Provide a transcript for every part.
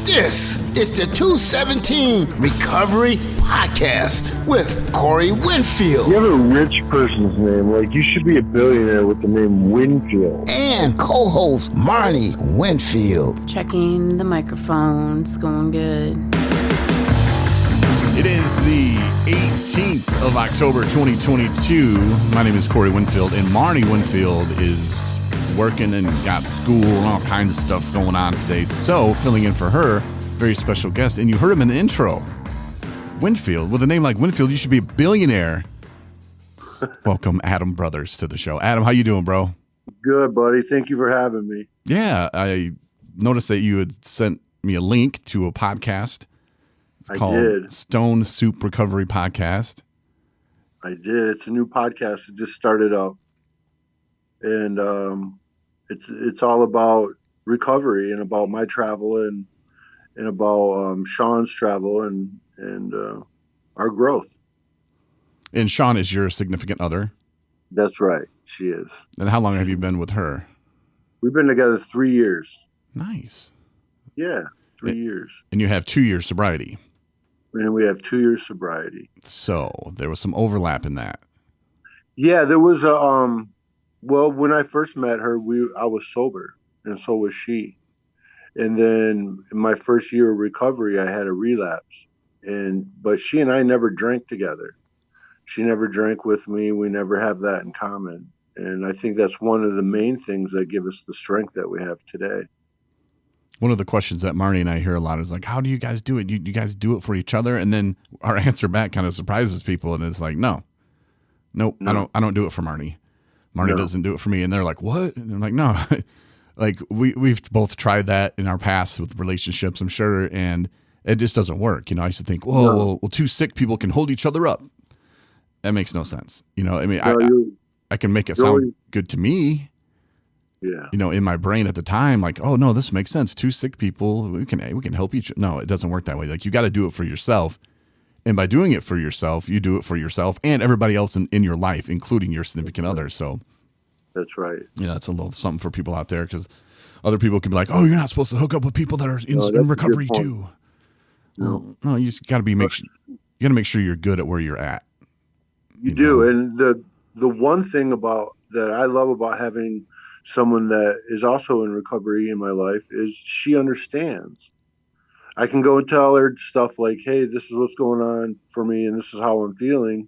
This is the 217 Recovery Podcast with Corey Winfield. You have a rich person's name. Like, you should be a billionaire with the name Winfield. And co-host Marnie Winfield. Checking the microphones, going good. It is the 18th of October, 2022. My name is Corey Winfield, and Marnie Winfield is working and got school and all kinds of stuff going on today. So, filling in for her, very special guest, and you heard him in the intro. Winfield, with a name like Winfield, you should be a billionaire. Welcome, Adam Brothers, to the show. Adam, how you doing, bro? Good, buddy. Thank you for having me. Yeah, I noticed that you had sent me a link to a podcast. It's called Stone Soup Recovery Podcast. I did. It's a new podcast. It just started up. And it's all about recovery and about my travel and about Sean's travel and our growth. And Sean is your significant other? That's right. She is. And how long have you been with her? We've been together 3 years. Nice. Yeah, 3 years. And you have 2 years sobriety. And we have 2 years sobriety. So there was some overlap in that. Yeah, there was a well, when I first met her, I was sober, and so was she. And then in my first year of recovery, I had a relapse. But she and I never drank together. She never drank with me. We never have that in common. And I think that's one of the main things that give us the strength that we have today. One of the questions that Marnie and I hear a lot is like, how do you guys do it? You guys do it for each other? And then our answer back kind of surprises people. And it's like, nope, I don't do it for Marnie. Marnie doesn't do it for me. And they're like, what? And I'm like, no, like we've both tried that in our past with relationships, I'm sure. And it just doesn't work. You know, I used to think, well, two sick people can hold each other up. That makes no sense. You know, I mean, I can make it sound good to me. Yeah. You know, in my brain at the time, like, oh no, this makes sense. Two sick people, we can help each other. No, it doesn't work that way. Like, you got to do it for yourself. And by doing it for yourself, you do it for yourself and everybody else in your life, including your significant other. So that's right. You know, it's a little something for people out there, because other people can be like, oh, you're not supposed to hook up with people that are in recovery too. No, you just got to make sure you're good at where you're at. You do. And the one thing that I love about having someone that is also in recovery in my life is she understands. I can go and tell her stuff like, hey, this is what's going on for me and this is how I'm feeling.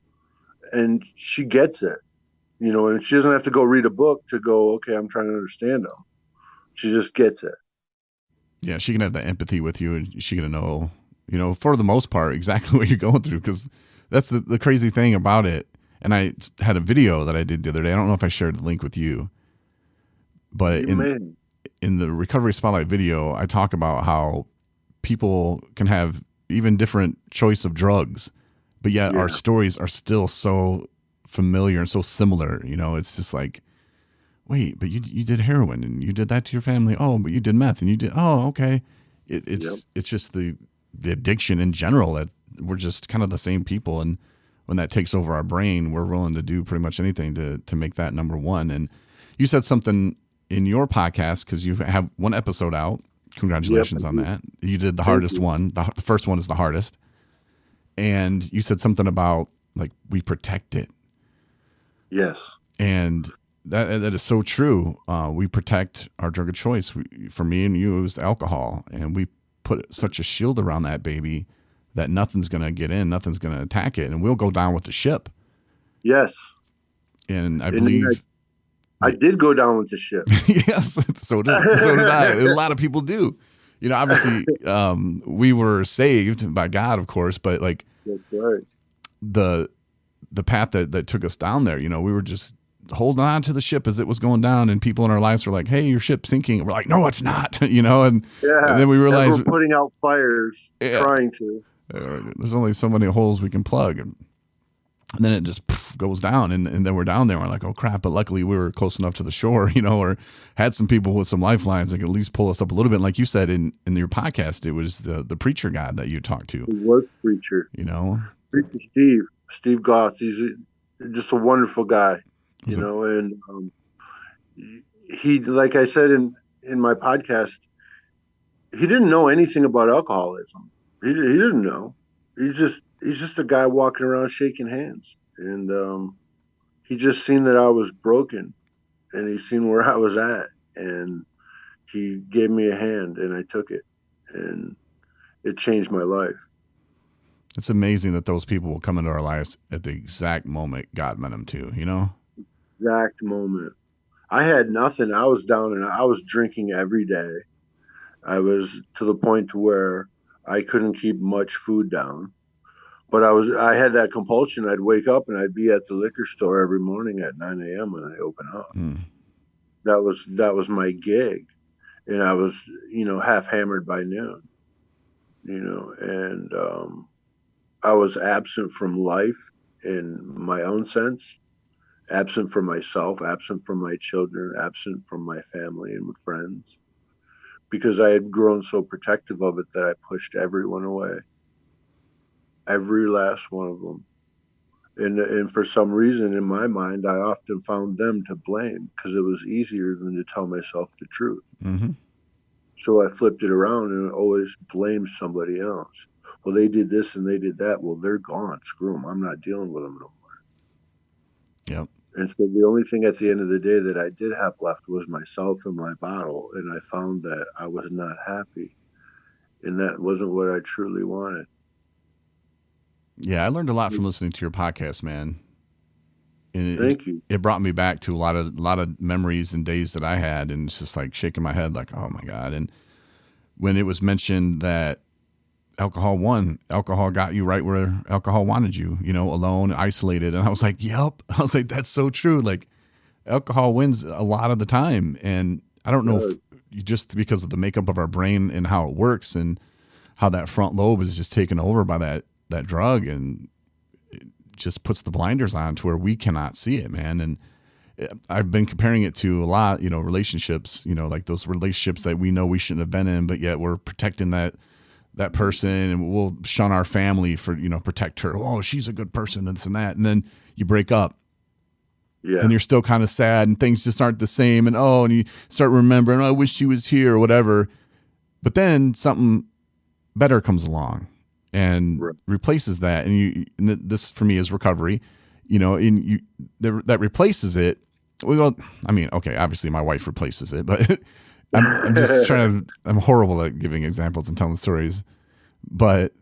And she gets it, you know, and she doesn't have to go read a book to go, okay, I'm trying to understand them. She just gets it. Yeah, she can have that empathy with you, and she can know, you know, for the most part, exactly what you're going through, because that's the crazy thing about it. And I had a video that I did the other day. I don't know if I shared the link with you, but in the Recovery Spotlight video, I talk about how people can have even different choice of drugs, but yet our stories are still so familiar and so similar. You know, it's just like, wait, but you did heroin and you did that to your family. Oh, but you did meth and you did. Oh, okay. It's just the addiction in general, that we're just kind of the same people. And when that takes over our brain, we're willing to do pretty much anything to make that number one. And you said something in your podcast, because you have one episode out. Congratulations on that. You did the hardest one. The first one is the hardest. And you said something about, like, we protect it. Yes. And that is so true. We protect our drug of choice. For me and you, it was alcohol. And we put such a shield around that baby that nothing's going to get in, nothing's going to attack it. And we'll go down with the ship. Yes. And I believe... I did go down with the ship. Yes, so did I. A lot of people do. You know, obviously, we were saved by God, of course, but like, that's right. The path that took us down there, you know, we were just holding on to the ship as it was going down, and people in our lives were like, "Hey, your ship's sinking." And we're like, "No, it's not," you know. And then we realized we're putting out fires, trying to. There's only so many holes we can plug. And then it just goes down, and then we're down there. We're like, oh, crap. But luckily we were close enough to the shore, you know, or had some people with some lifelines that could at least pull us up a little bit. And like you said in your podcast, it was the preacher guy that you talked to. He was preacher. You know? Preacher Steve Goth. He's just a wonderful guy, you know. And he, like I said in my podcast, he didn't know anything about alcoholism. He didn't know. He's just a guy walking around shaking hands, and he just seen that I was broken, and he seen where I was at, and he gave me a hand, and I took it, and it changed my life. It's amazing that those people will come into our lives at the exact moment God meant them to, you know? Exact moment. I had nothing. I was down, and I was drinking every day. I was to the point to where I couldn't keep much food down. But I had that compulsion. I'd wake up and I'd be at the liquor store every morning at 9 a.m. when I open up. That was my gig. And I was, half hammered by noon, and I was absent from life in my own sense, absent from myself, absent from my children, absent from my family and my friends, because I had grown so protective of it that I pushed everyone away. Every last one of them. And for some reason in my mind, I often found them to blame because it was easier than to tell myself the truth. Mm-hmm. So I flipped it around and always blamed somebody else. Well, they did this and they did that. Well, they're gone. Screw them. I'm not dealing with them no more. Yep. And so the only thing at the end of the day that I did have left was myself and my bottle. And I found that I was not happy. And that wasn't what I truly wanted. Yeah, I learned a lot from listening to your podcast, man. And Thank you. It brought me back to a lot of memories and days that I had, and it's just like shaking my head, like, oh my God. And when it was mentioned that alcohol got you right where alcohol wanted you, alone, isolated, and I was like, yep. I was like, that's so true. Like, alcohol wins a lot of the time, and I don't know if just because of the makeup of our brain and how it works and how that front lobe is just taken over by that drug, and it just puts the blinders on to where we cannot see it, man. And I've been comparing it to a lot, relationships, like those relationships that we know we shouldn't have been in, but yet we're protecting that person, and we'll shun our family for, protect her. Oh, she's a good person, and this and that. And then you break up. Yeah. And you're still kind of sad, and things just aren't the same. And you start remembering, I wish she was here or whatever. But then something better comes along and replaces that. And this for me is recovery, that replaces it. Well, I mean, okay, obviously my wife replaces it, but I'm just I'm horrible at giving examples and telling stories. But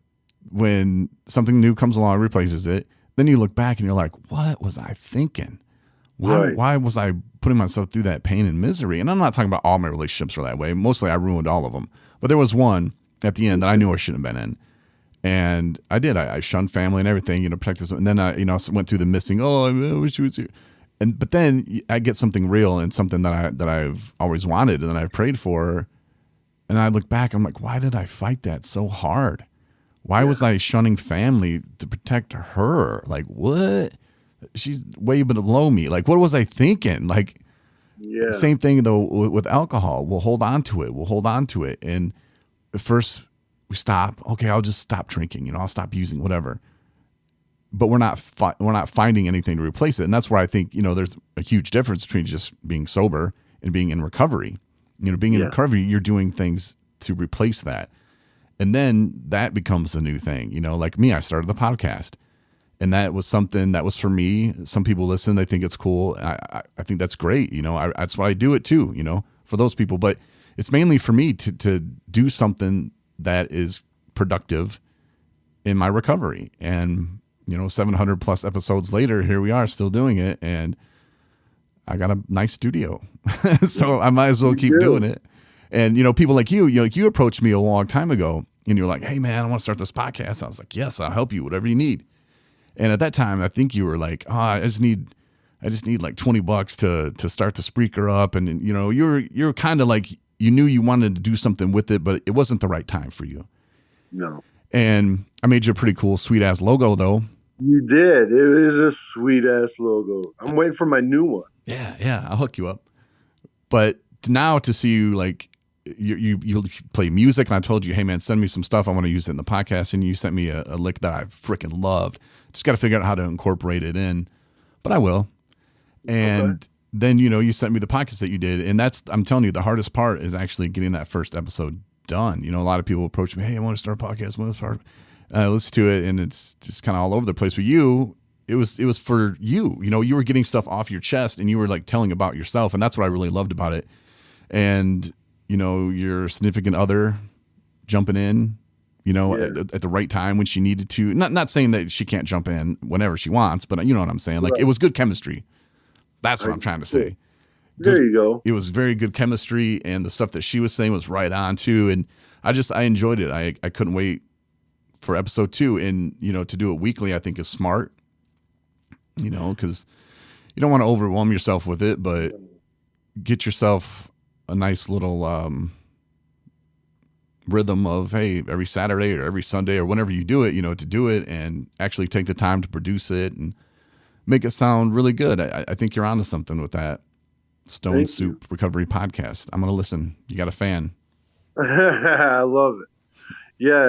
when something new comes along, replaces it, then you look back and you're like, what was I thinking? Why was I putting myself through that pain and misery? And I'm not talking about all my relationships were that way. Mostly I ruined all of them. But there was one at the end that I knew I shouldn't have been in. And I did. I shunned family and everything, protect this. And then I, went through the missing. Oh, I wish she was here. But then I get something real and something that I've always wanted and that I've prayed for. And I look back, I'm like, why did I fight that so hard? Why was I shunning family to protect her? Like, what? She's way below me. Like, what was I thinking? Like, same thing though with alcohol. We'll hold on to it. And at first we stop. Okay, I'll just stop drinking. I'll stop using whatever. But we're not finding anything to replace it. And that's where I think, there's a huge difference between just being sober and being in recovery. Being in recovery, you're doing things to replace that. And then that becomes a new thing. Like me, I started the podcast. And that was something that was for me. Some people listen, they think it's cool. I think that's great. That's why I do it too, for those people. But it's mainly for me to do something that is productive in my recovery. And 700 plus episodes later, here we are still doing it. And I got a nice studio. So I might as well keep doing it. And, people like you approached me a long time ago and you're like, hey man, I want to start this podcast. I was like, yes, I'll help you, whatever you need. And at that time, I think you were like, I just need like $20 to start the Spreaker up. And, you're kind of like, you knew you wanted to do something with it, but it wasn't the right time for you. No. And I made you a pretty cool, sweet ass logo though. You did. It is a sweet ass logo. I'm waiting for my new one. Yeah. I'll hook you up. But now to see you like, you play music, and I told you, hey man, send me some stuff. I want to use it in the podcast. And you sent me a lick that I freaking loved. Just got to figure out how to incorporate it in, but I will. And then, you sent me the podcast that you did. And I'm telling you, the hardest part is actually getting that first episode done. You know, a lot of people approach me, hey, I want to start a podcast. I want to start. I listen to it, and it's just kind of all over the place. But you, it was for you. You know, you were getting stuff off your chest, and you were like telling about yourself, and that's what I really loved about it. And you know, your significant other jumping in, you know, at the right time when she needed to. Not saying that she can't jump in whenever she wants, but you know what I'm saying. Like it was good chemistry. That's what I'm trying to say. There you go. It was very good chemistry, and the stuff that she was saying was right on too. And I enjoyed it. I couldn't wait for episode 2. And, you know, to do it weekly, I think is smart, you know, because you don't want to overwhelm yourself with it, but get yourself a nice little rhythm of, hey, every Saturday or every Sunday or whenever you do it, you know, to do it and actually take the time to produce it and make it sound really good. I think you're onto something with that Stone Soup Recovery podcast. I'm going to listen. You got a fan. I love it. Yeah.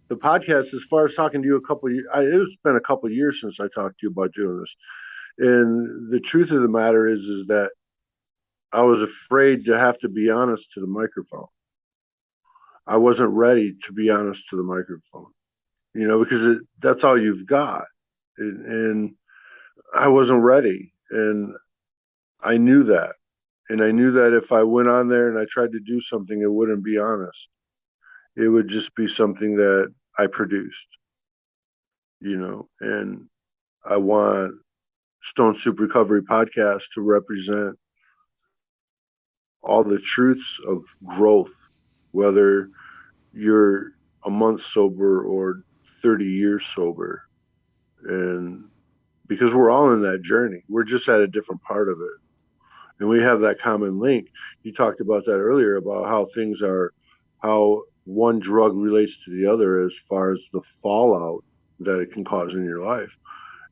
The podcast, as far as talking to you it's been a couple of years since I talked to you about doing this. And the truth of the matter is that I was afraid to have to be honest to the microphone. I wasn't ready to be honest to the microphone, you know, because that's all you've got. And I wasn't ready. And I knew that. And I knew that if I went on there and I tried to do something, it wouldn't be honest. It would just be something that I produced, you know, and I want Stone Soup Recovery Podcast to represent all the truths of growth, whether you're a month sober or 30 years sober. And because we're all in that journey, we're just at a different part of it. And we have that common link. You talked about that earlier, about how one drug relates to the other as far as the fallout that it can cause in your life.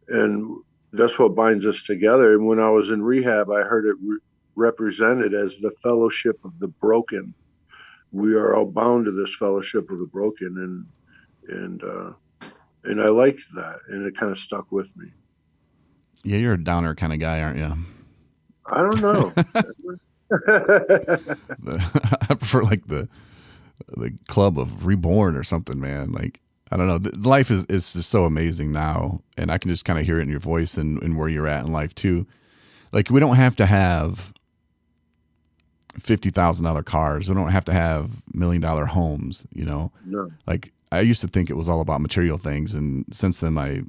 And that's what binds us together. And when I was in rehab, I heard it represented as the fellowship of the broken. We are all bound to this fellowship of the broken. And I liked that. And it kind of stuck with me. Yeah, you're a downer kind of guy, aren't you? I don't know. I prefer like the club of Reborn or something, man. Like, I don't know. Life is just so amazing now. And I can just kind of hear it in your voice and where you're at in life too. Like, we don't have to have $50,000 cars. We don't have to have $1 million homes, you know? No. Like, I used to think it was all about material things. And since then, my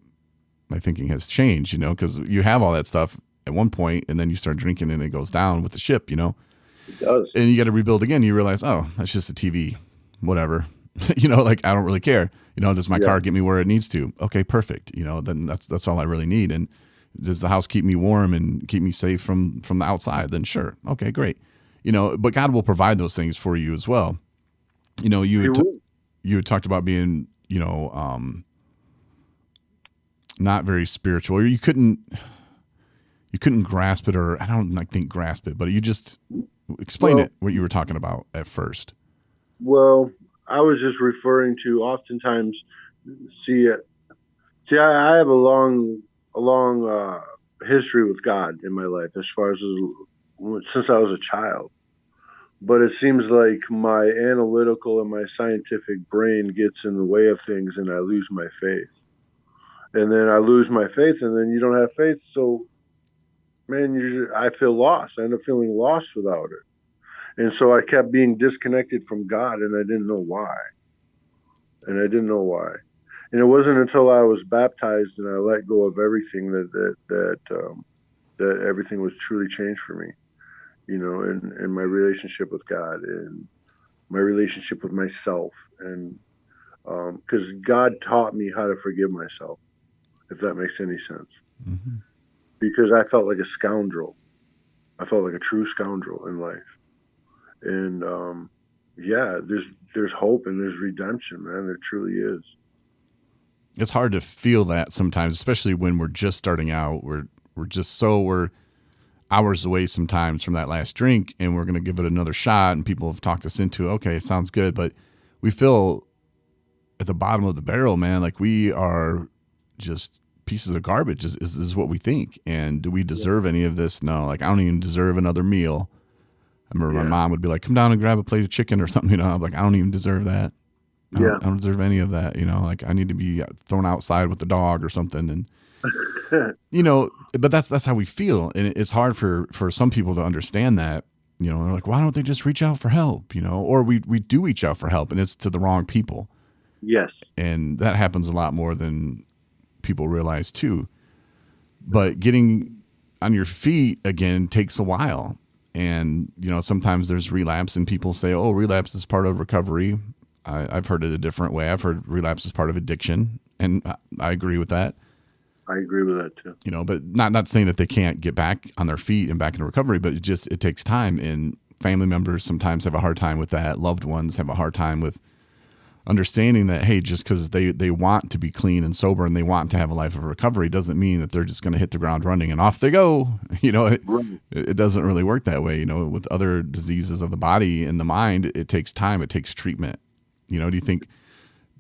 thinking has changed, you know, because you have all that stuff at one point and then you start drinking and it goes down with the ship, you know? It does. And you got to rebuild again. You realize, oh, that's just a TV, whatever. You know, like, I don't really care. You know, does my car get me where it needs to? Okay, perfect. You know, then that's all I really need. And does the house keep me warm and keep me safe from the outside? Then sure. Okay, great. You know, but God will provide those things for you as well. You know, you had talked about being, you know, not very spiritual, or you couldn't grasp it, or I don't think grasp it, but you just explain it, what you were talking about at first. Well, I was just referring to oftentimes, I have a long history with God in my life, as far as since I was a child. But it seems like my analytical and my scientific brain gets in the way of things, and I lose my faith. And then I lose my faith, and then you don't have faith. So, man, I feel lost. I end up feeling lost without it. And so I kept being disconnected from God, and I didn't know why. And it wasn't until I was baptized and I let go of everything that everything was truly changed for me, you know, and my relationship with God and my relationship with myself. And because God taught me how to forgive myself, if that makes any sense. Mm-hmm. Because I felt like a scoundrel. I felt like a true scoundrel in life. And there's hope and there's redemption, man. There truly is. It's hard to feel that sometimes, especially when we're just starting out. We're hours away sometimes from that last drink, and we're going to give it another shot, and people have talked us into, okay, it sounds good, but we feel at the bottom of the barrel, man, like we are just pieces of garbage is what we think. And do we deserve any of this? No, like, I don't even deserve another meal. remember my mom would be like, come down and grab a plate of chicken or something. I'm like, I don't even deserve that. I don't deserve any of that. Like I need to be thrown outside with the dog or something. And, but that's how we feel. And it's hard for some people to understand that, they're like, why don't they just reach out for help? Or we do reach out for help and it's to the wrong people. Yes. And that happens a lot more than people realize too. But getting on your feet again takes a while. And, sometimes there's relapse and people say, oh, relapse is part of recovery. I've heard it a different way. I've heard relapse is part of addiction. And I agree with that. I agree with that too. But not saying that they can't get back on their feet and back into recovery, but it takes time. And family members sometimes have a hard time with that. Loved ones have a hard time with understanding that, hey, just because they want to be clean and sober and they want to have a life of recovery doesn't mean that they're just going to hit the ground running and off they go. It doesn't really work that way. With other diseases of the body and the mind, it takes time. It takes treatment. Do you think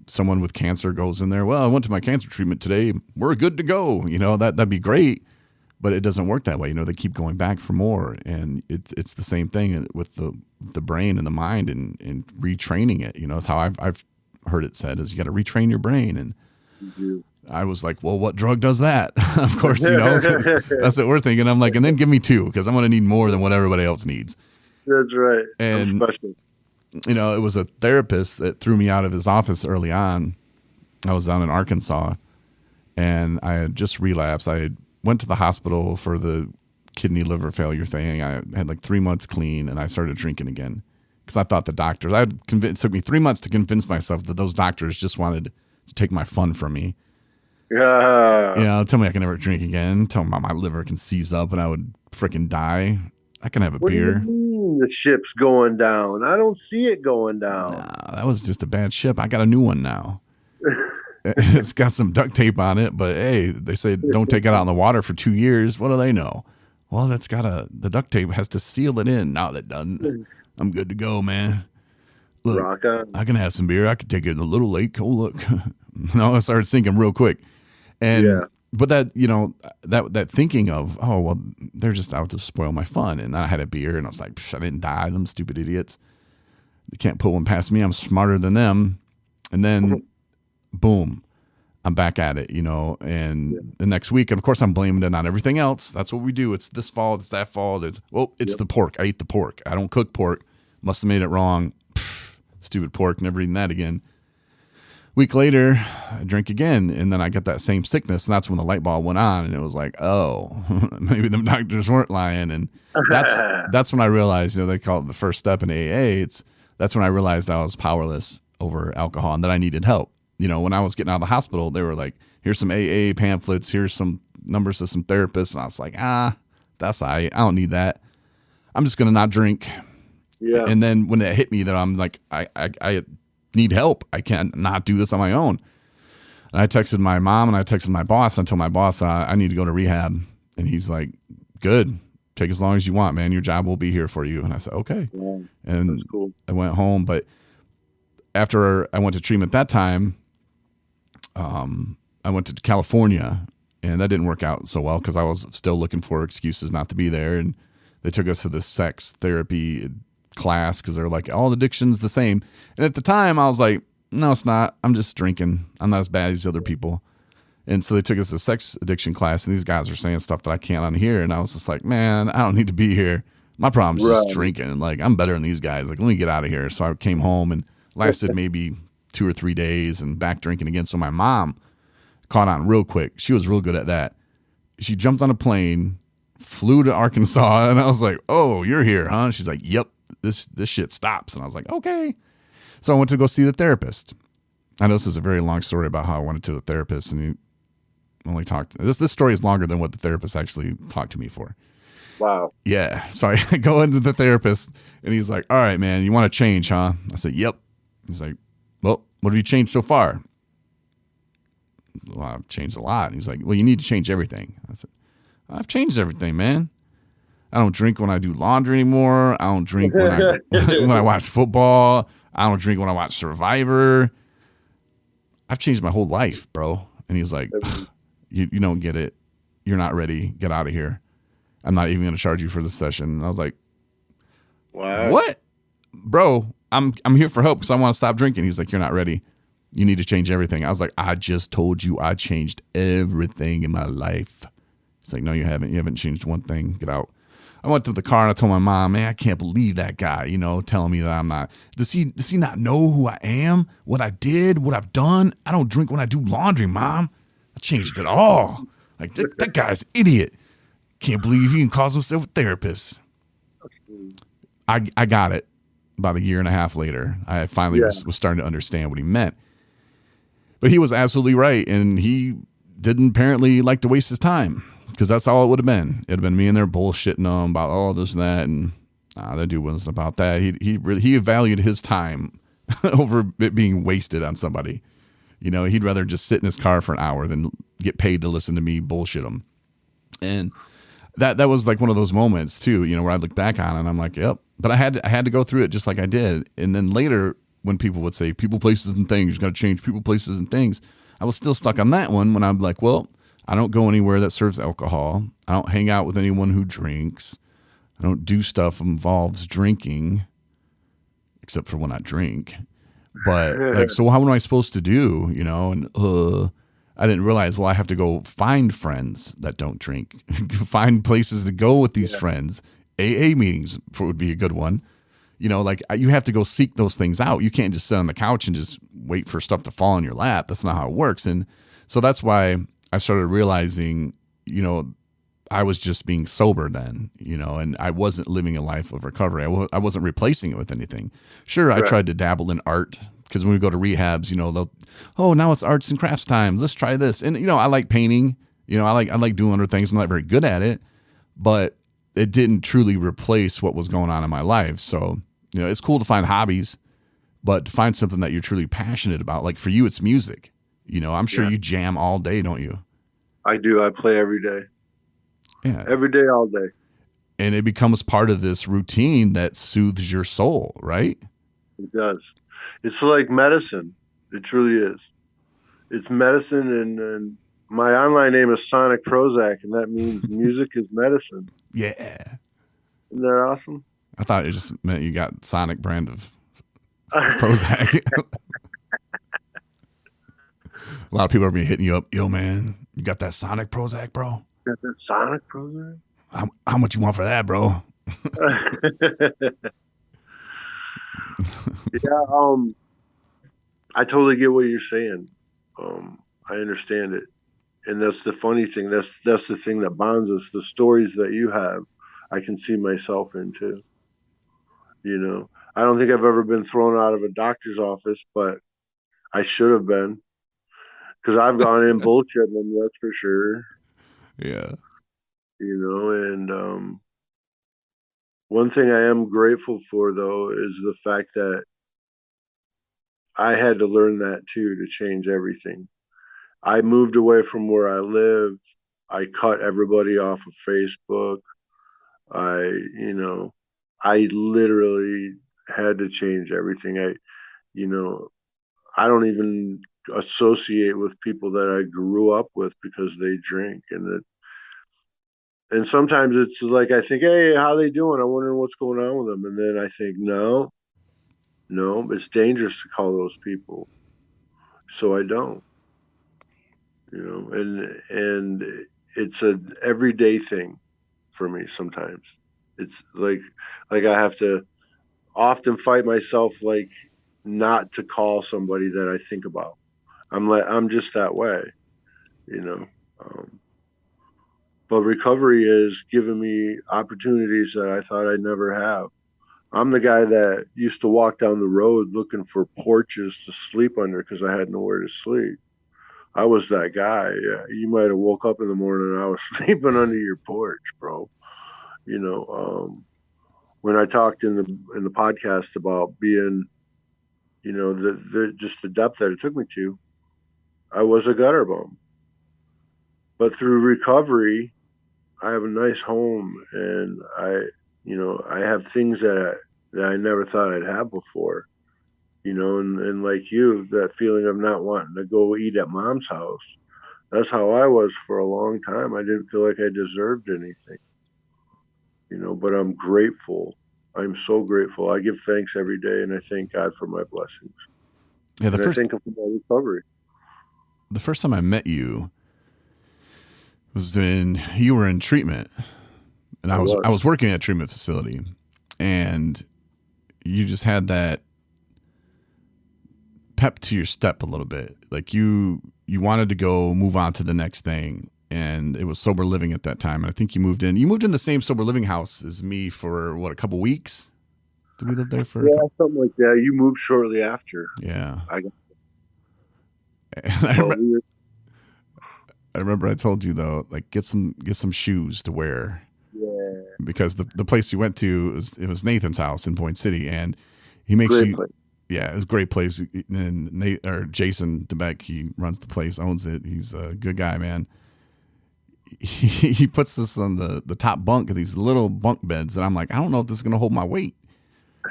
someone with cancer goes in there, well, I went to my cancer treatment today, we're good to go? That'd be great, but it doesn't work that way. They keep going back for more. And it's the same thing with the brain and the mind and retraining it. It's how I've heard it said is you got to retrain your brain. And I was like, well, what drug does that? Of course, 'cause that's what we're thinking. I'm like, and then give me 2 because I'm going to need more than what everybody else needs. That's right. And it was a therapist that threw me out of his office early on. I was down in Arkansas and I had just relapsed. I went to the hospital for the kidney liver failure thing. I had like 3 months clean and I started drinking again because I thought the doctors, it took me 3 months to convince myself that those doctors just wanted to take my fun from me. Yeah. Tell me I can never drink again. Tell me my liver can seize up and I would freaking die. I can have a beer. What do you mean the ship's going down? I don't see it going down. Nah, that was just a bad ship. I got a new one now. It's got some duct tape on it, but hey, they say don't take it out in the water for 2 years. What do they know? Well, the duct tape has to seal it in. Now that done, I'm good to go, man. Look, Rock on. I can have some beer. I could take it in the little lake. Oh, look. No, I started sinking real quick. And but that, that thinking of, oh, well, they're just out to spoil my fun. And I had a beer and I was like, I didn't die. Them stupid idiots. They can't put one past me. I'm smarter than them. And then boom, I'm back at it, and the next week, and of course I'm blaming it on everything else. That's what we do. It's this fault. It's that fault. It's the pork. I eat the pork. I don't cook pork. Must have made it wrong. Stupid pork. Never eating that again. Week later, I drink again, and then I get that same sickness, and that's when the light bulb went on, and it was like, oh, maybe the doctors weren't lying, and that's when I realized, they call it the first step in AA. That's when I realized I was powerless over alcohol and that I needed help. When I was getting out of the hospital, they were like, here's some AA pamphlets, here's some numbers of some therapists, and I was like, that's all right. I don't need that. I'm just gonna not drink. Yeah. And then when it hit me that I'm like, I need help. I can't not do this on my own. And I texted my mom and I texted my boss. And I told my boss I need to go to rehab. And he's like, good. Take as long as you want, man. Your job will be here for you. And I said, okay. Yeah, and that's cool. I went home. But after I went to treatment that time, I went to California. And that didn't work out so well because I was still looking for excuses not to be there. And they took us to this sex therapy class because they're like, all addiction's the same. And at the time I was like, no, it's not. I'm just drinking. I'm not as bad as other people. And so they took us to sex addiction class, and these guys are saying stuff that I can't unhear. And I was just like, man, I don't need to be here. My problem's just drinking. Like, I'm better than these guys. Like, let me get out of here. So I came home and lasted maybe 2 or 3 days and back drinking again. So my mom caught on real quick. She was real good at that. She jumped on a plane, flew to Arkansas, and I was like, oh, you're here, huh? She's like, yep, this shit stops. And I was like, okay. So I went to go see the therapist. I know this is a very long story about how I went to the therapist, and he only talked. This story is longer than what the therapist actually talked to me for. Wow. Yeah. So I go into the therapist, and he's like, all right, man, you want to change, huh? I said, yep. He's like, well, what have you changed so far? Well, I've changed a lot. He's like, well, you need to change everything. I said, I've changed everything, man. I don't drink when I do laundry anymore. I don't drink when I watch football. I don't drink when I watch Survivor. I've changed my whole life, bro. And he's like, you don't get it. You're not ready. Get out of here. I'm not even going to charge you for this session. And I was like, Wow. What? Bro, I'm here for help because I want to stop drinking. He's like, you're not ready. You need to change everything. I was like, I just told you I changed everything in my life. He's like, no, you haven't. You haven't changed one thing. Get out. I went to the car and I told my mom, man, I can't believe that guy, telling me that I'm not. Does he not know who I am, what I did, what I've done? I don't drink when I do laundry, Mom. I changed it all. Like, that guy's an idiot. Can't believe he can call himself a therapist. I got it about a year and a half later. I finally was starting to understand what he meant. But he was absolutely right, and he didn't apparently like to waste his time. Because that's all it would have been. It would have been me in there bullshitting him about this and that, and that dude wasn't about that. He valued his time over it being wasted on somebody. He'd rather just sit in his car for an hour than get paid to listen to me bullshit him. And that was like one of those moments too, where I look back on it and I'm like, yep. But I had to go through it just like I did. And then later, when people would say people, places, and things, you got to change people, places, and things, I was still stuck on that one when I'm like, well, I don't go anywhere that serves alcohol. I don't hang out with anyone who drinks. I don't do stuff that involves drinking, except for when I drink. But so how am I supposed to do? And I didn't realize, well, I have to go find friends that don't drink, find places to go with these friends. AA meetings would be a good one. You have to go seek those things out. You can't just sit on the couch and just wait for stuff to fall in your lap. That's not how it works. And so that's why I started realizing, I was just being sober then, and I wasn't living a life of recovery. I wasn't replacing it with anything. Sure, I tried to dabble in art because when we go to rehabs, now it's arts and crafts times. Let's try this. And, I like painting. I like doing other things. I'm not very good at it, but it didn't truly replace what was going on in my life. So, it's cool to find hobbies, but to find something that you're truly passionate about. Like for you, it's music. I'm sure you jam all day, don't you? I do. I play every day. Yeah. Every day, all day. And it becomes part of this routine that soothes your soul, right? It does. It's like medicine. It truly is. It's medicine, and my online name is Sonic Prozac, and that means music is medicine. Yeah. Isn't that awesome? I thought it just meant you got Sonic brand of Prozac. A lot of people are be hitting you up. Yo, man, you got that Sonic Prozac, bro? Got that Sonic Prozac? How much you want for that, bro? Yeah, I totally get what you're saying. I understand it. And that's the funny thing. That's the thing that bonds us. The stories that you have, I can see myself in too. I don't think I've ever been thrown out of a doctor's office, but I should have been. Because I've gone in bullshitting them, that's for sure. Yeah. And one thing I am grateful for, though, is the fact that I had to learn that, too, to change everything. I moved away from where I lived. I cut everybody off of Facebook. I literally had to change everything. I don't even associate with people that I grew up with because they drink, and sometimes it's like I think, hey, how they doing? I'm wondering what's going on with them, and then I think, no, it's dangerous to call those people, so I don't, and it's an everyday thing for me. Sometimes it's like I have to often fight myself, like not to call somebody that I think about. I'm just that way, you know. But recovery has given me opportunities that I thought I'd never have. I'm the guy that used to walk down the road looking for porches to sleep under because I had nowhere to sleep. I was that guy. Yeah, you might have woke up in the morning and I was sleeping under your porch, bro. When I talked in the podcast about being, just the depth that it took me to, I was a gutter bum. But through recovery, I have a nice home, and I have things that I never thought I'd have before. And like you, that feeling of not wanting to go eat at mom's house. That's how I was for a long time. I didn't feel like I deserved anything. But I'm grateful I'm so grateful. I give thanks every day, and I thank God for my blessings. Yeah, I thank Him for my recovery. The first time I met you was when you were in treatment, and I was working at a treatment facility, and you just had that pep to your step a little bit. Like you wanted to go move on to the next thing, and it was sober living at that time. And I think you moved in the same sober living house as me for a couple weeks. Did we live there for something like that? You moved shortly after. Yeah. I remember I told you though, like get some shoes to wear. Yeah. Because the place you went to was Nathan's house in Point City, and he makes you. Place. Yeah, it was a great place. And Jason DeBeck, he runs the place, owns it. He's a good guy, man. He puts this on the top bunk of these little bunk beds, and I'm like, I don't know if this is gonna hold my weight.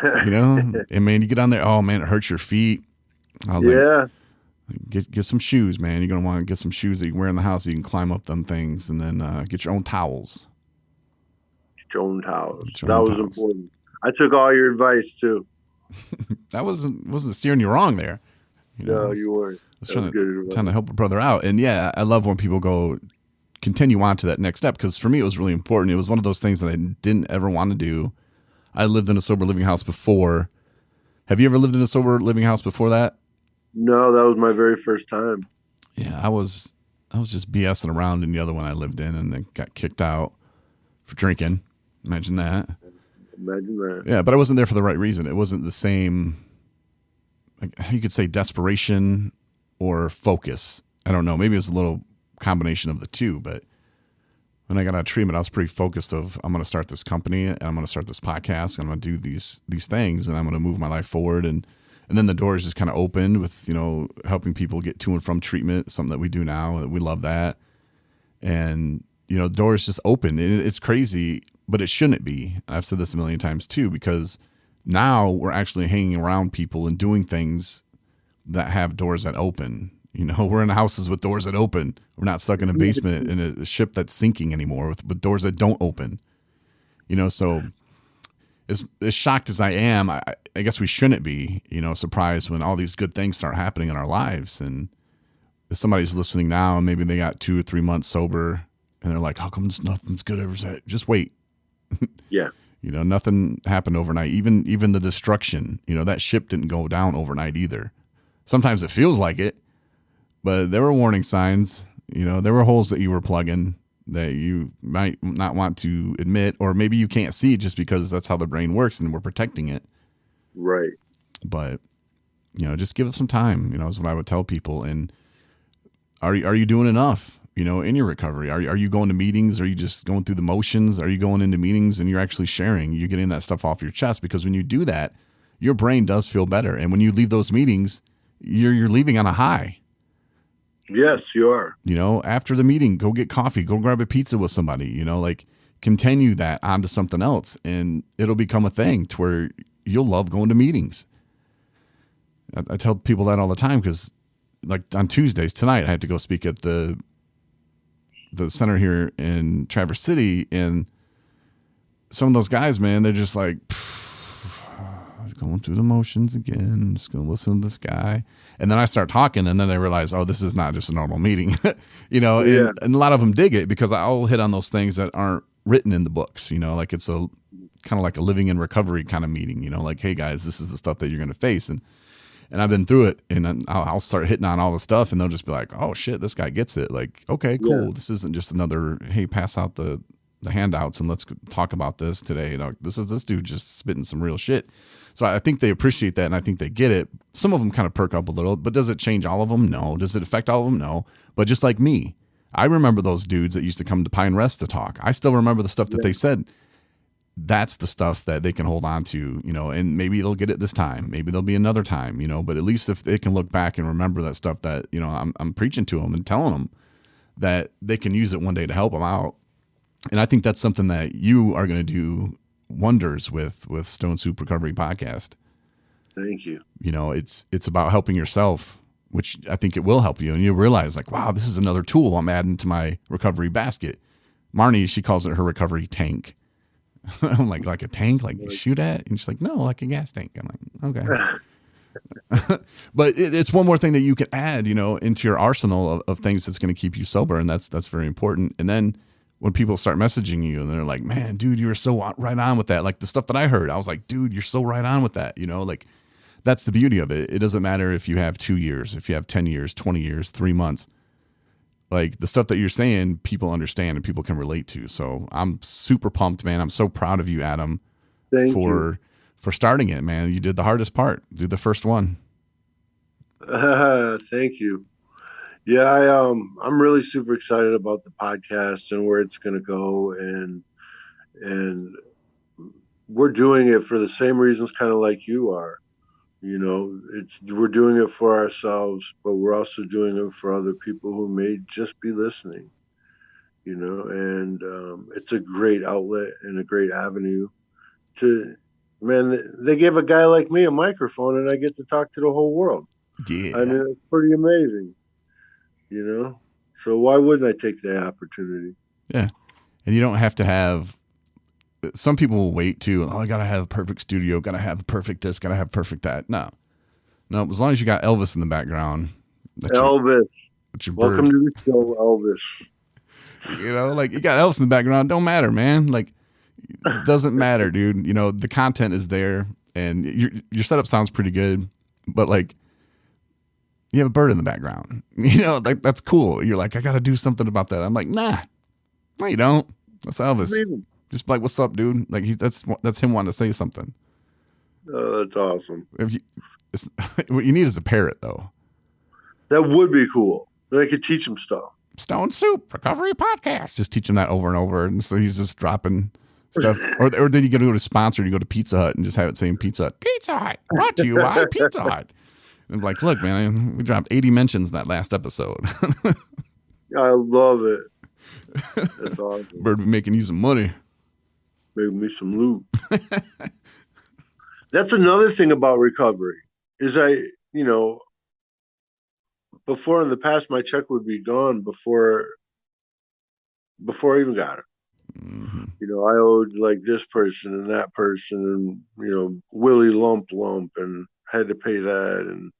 You know, and man, you get on there. Oh man, it hurts your feet. I was like, get some shoes, man. You're gonna want to get some shoes that you can wear in the house. So you can climb up them things, and then get your own towels. Get your own towels. That was important. I took all your advice too. That wasn't steering you wrong there. You know, no, you weren't. I was trying to help a brother out, and yeah, I love when people continue on to that next step, because for me it was really important. It was one of those things that I didn't ever want to do. I lived in a sober living house before. Have you ever lived in a sober living house before that? No, that was my very first time. Yeah, I was just BSing around in the other one I lived in, and then got kicked out for drinking. Imagine that. Imagine that. Yeah, but I wasn't there for the right reason. It wasn't the same, like you could say, desperation or focus. I don't know. Maybe it was a little combination of the two, but when I got out of treatment, I was pretty focused of, I'm going to start this company, and I'm going to start this podcast, and I'm going to do these things, and I'm going to move my life forward. And then the doors just kind of opened with, you know, helping people get to and from treatment, something that we do now. We love that. And, you know, doors just open. It's crazy, but it shouldn't be. I've said this a million times too, because now we're actually hanging around people and doing things that have doors that open. You know, we're in houses with doors that open. We're not stuck in a basement in a ship that's sinking anymore with doors that don't open. You know, so as shocked as I am, I guess we shouldn't be, you know, surprised when all these good things start happening in our lives. And if somebody's listening now and maybe they got 2 or 3 months sober and they're like, how come nothing's good ever said? Just wait. Yeah. You know, nothing happened overnight. Even the destruction, you know, that ship didn't go down overnight either. Sometimes it feels like it, but there were warning signs. You know, there were holes that you were plugging that you might not want to admit, or maybe you can't see just because that's how the brain works and we're protecting it. Right. But, you know, just give it some time, you know, is what I would tell people. And are you doing enough, you know, in your recovery? Are you going to meetings? Are you just going through the motions? Are you going into meetings and you're actually sharing? You're getting that stuff off your chest, because when you do that, your brain does feel better. And when you leave those meetings, you're leaving on a high. Yes, you are. You know, after the meeting, go get coffee, go grab a pizza with somebody, you know, like continue that onto something else, and it'll become a thing to where you'll love going to meetings. I tell people that all the time, because like on Tuesdays, tonight I had to go speak at the center here in Traverse City, and some of those guys, man, they're just like going through the motions again. I'm just going to listen to this guy. And then I start talking, and then they realize, oh, this is not just a normal meeting, you know, Yeah. And a lot of them dig it, because I'll hit on those things that aren't written in the books, you know, like it's a kind of like a living in recovery kind of meeting, you know, like, hey guys, this is the stuff that you're going to face. And I've been through it, and I'll start hitting on all the stuff, and they'll just be like, oh shit, this guy gets it. Like, okay, cool. Yeah. This isn't just another, hey, pass out the handouts and let's talk about this today. You know, this dude just spitting some real shit. So I think they appreciate that, and I think they get it. Some of them kind of perk up a little, but does it change all of them? No. Does it affect all of them? No. But just like me, I remember those dudes that used to come to Pine Rest to talk. I still remember the stuff that they said. That's the stuff that they can hold on to, you know, and maybe they'll get it this time. Maybe there'll be another time, you know, but at least if they can look back and remember that stuff that, you know, I'm preaching to them and telling them that they can use it one day to help them out. And I think that's something that you are going to do wonders with Stone Soup Recovery Podcast. Thank you. You know, it's about helping yourself, which I think it will help you. And you realize like, wow, this is another tool I'm adding to my recovery basket. Marnie, she calls it her recovery tank. I'm like a tank, like you shoot at? And she's like, no, like a gas tank. I'm like, okay. But it's one more thing that you can add, into your arsenal of things that's going to keep you sober. And that's very important. And then when people start messaging you and they're like, man, dude, you were so right on with that. Like the stuff that I heard, I was like, dude, you're so right on with that. Like that's the beauty of it. It doesn't matter if you have 2 years, if you have 10 years, 20 years, 3 months. Like the stuff that you're saying, people understand and people can relate to. So I'm super pumped, man. I'm so proud of you, Adam, for starting it, man. You did the hardest part. Do the first one. Thank you. Yeah, I'm really super excited about the podcast and where it's going to go, and we're doing it for the same reasons, kind of like you are. We're doing it for ourselves, but we're also doing it for other people who may just be listening. And it's a great outlet and a great avenue to. Man, they gave a guy like me a microphone, and I get to talk to the whole world. Yeah, I mean, it's pretty amazing. So why wouldn't I take that opportunity? Yeah. And you don't have to have, some people will wait too. Oh, I got to have a perfect studio, got to have perfect this, got to have perfect that. No, as long as you got Elvis in the background. Elvis. Welcome to the show, Elvis. Like you got Elvis in the background. Don't matter, man. Like it doesn't matter, dude. The content is there and your setup sounds pretty good, but like, you have a bird in the background, like that's cool. You're like, I got to do something about that. I'm like, nah, no, you don't. That's Elvis. Just like, what's up, dude? Like that's him wanting to say something. Oh, that's awesome. What you need is a parrot though. That would be cool. I could teach him stuff. Stone Soup Recovery Podcast. Just teach him that over and over. And so he's just dropping stuff. or then you go to sponsor, you go to Pizza Hut and just have it saying Pizza Hut. Pizza Hut. Brought to you by Pizza Hut. And like, look, man, we dropped 80 mentions in that last episode. I love it. That's awesome. Bird be making you some money. Making me some loot. That's another thing about recovery is before in the past, my check would be gone before I even got it. Mm-hmm. I owed like this person and that person and, Willie Lump and had to pay that. And,